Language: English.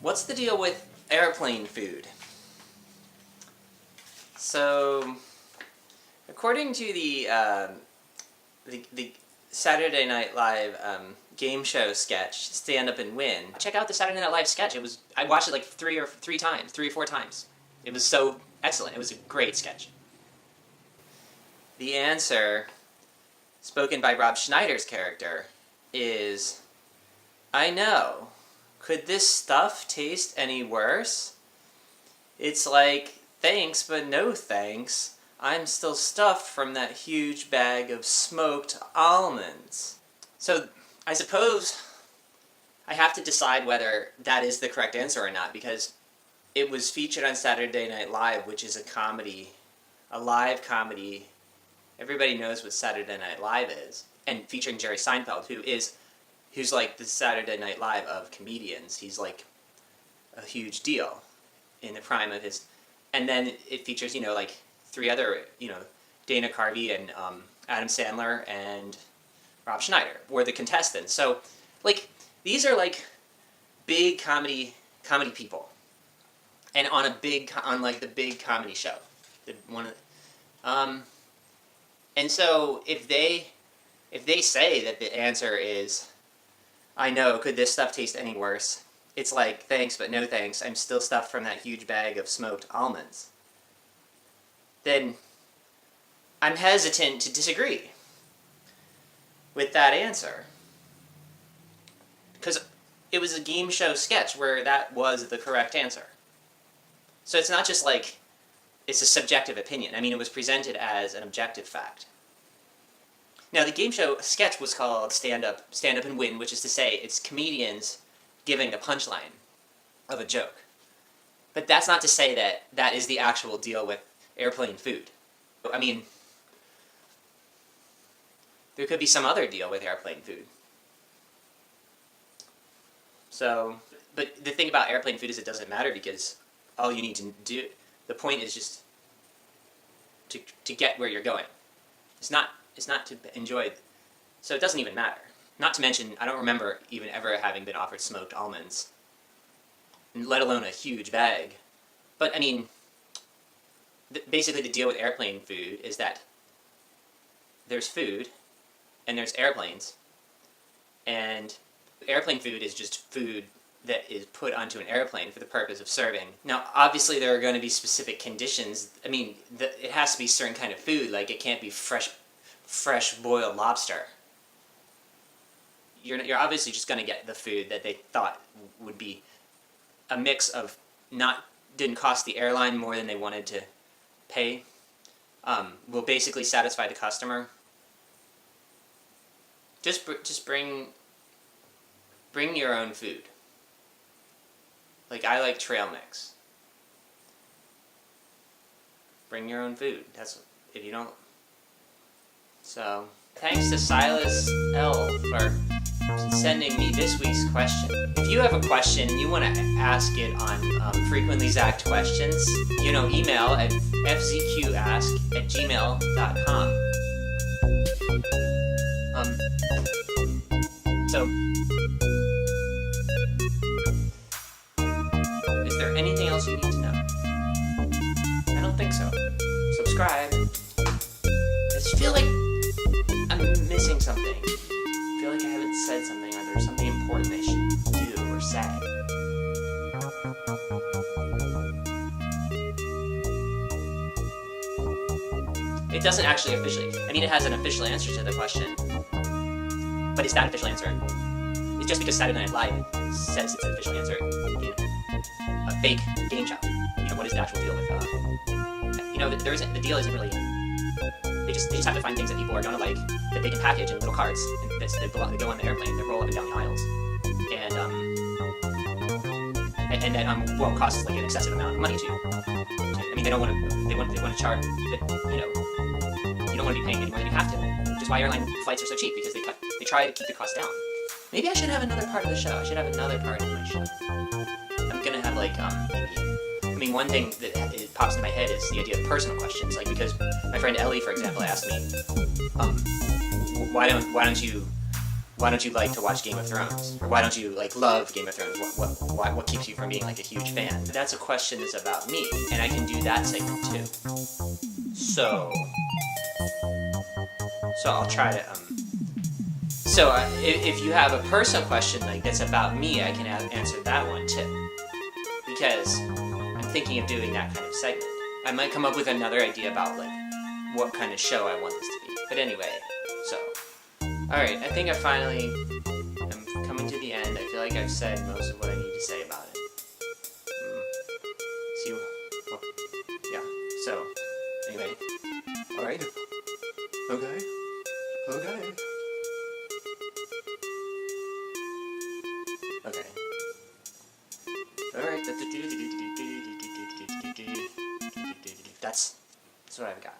What's the deal with airplane food? So, according to the Saturday Night Live game show sketch, Stand Up and Win, check out the Saturday Night Live sketch. I watched it like three or four times. It was so excellent. It was a great sketch. The answer, spoken by Rob Schneider's character, is, I know. Could this stuff taste any worse? It's like, thanks, but no thanks. I'm still stuffed from that huge bag of smoked almonds. So, I suppose I have to decide whether that is the correct answer or not, because it was featured on Saturday Night Live, which is a comedy, a live comedy. Everybody knows what Saturday Night Live is, and featuring Jerry Seinfeld, who's like the Saturday Night Live of comedians. He's like a huge deal in the prime of his, and then it features, like three other, Dana Carvey and Adam Sandler and Rob Schneider were the contestants. So, like, these are like big comedy people, and on the big comedy show, and so if they say that the answer is, I know, could this stuff taste any worse? It's like, thanks, but no thanks. I'm still stuffed from that huge bag of smoked almonds. Then I'm hesitant to disagree with that answer. Because it was a game show sketch where that was the correct answer. So it's not just like, it's a subjective opinion. I mean, it was presented as an objective fact. Now, the game show sketch was called Stand Up and Win, which is to say, it's comedians giving a punchline of a joke. But that's not to say that that is the actual deal with airplane food. I mean, there could be some other deal with airplane food. So, but the thing about airplane food is it doesn't matter, because all you need to do, the point is just to get where you're going. It's not to enjoy, so it doesn't even matter. Not to mention, I don't remember even ever having been offered smoked almonds, let alone a huge bag. But I mean, basically the deal with airplane food is that there's food, and there's airplanes, and airplane food is just food that is put onto an airplane for the purpose of serving. Now, obviously there are going to be specific conditions. I mean, it has to be a certain kind of food, like it can't be fresh boiled lobster. You're obviously just going to get the food that they thought would be a mix of didn't cost the airline more than they wanted to pay, will basically satisfy the customer. Just bring your own food. Like, I like trail mix. Bring your own food. That's, if you don't. So, thanks to Silas L. for sending me this week's question. If you have a question and you want to ask it on Frequently Zacked Questions, email at fzqask@gmail.com. So, is there anything else you need to know? I don't think so. Subscribe. I just feel like I'm missing something. I feel like I haven't said something, or there's something important I should do or say. It doesn't actually officially, it has an official answer to the question, but it's that official answer. It's just because Saturday Night Live says it's an official answer in a fake game show. What is the actual deal with, the deal isn't really, they just have to find things that people are going to like, that they can package in little carts, and they go on the airplane, they roll up and down the aisles, and that won't cost like an excessive amount of money to they don't want to charge, you don't want to be paying any more than you have to, which is why airline flights are so cheap, because they try to keep the cost down. Maybe I should have another part of the show. I should have another part of my show. I'm gonna have one thing that it pops into my head is the idea of personal questions, like, because my friend Ellie, for example, asked me, why don't you why don't you like to watch Game of Thrones? Or why don't you like love Game of Thrones? What keeps you from being like a huge fan? That's a question that's about me, and I can do that segment too. So I'll try to if you have a personal question like that's about me, I can answer that one too, because I'm thinking of doing that kind of segment. I might come up with another idea about like what kind of show I want this to be. But anyway, alright, I think I finally am coming to the end. I feel like I've said most of what I need to say about it. Anyway. Alright. Okay. Okay. Alright. That's what I've got.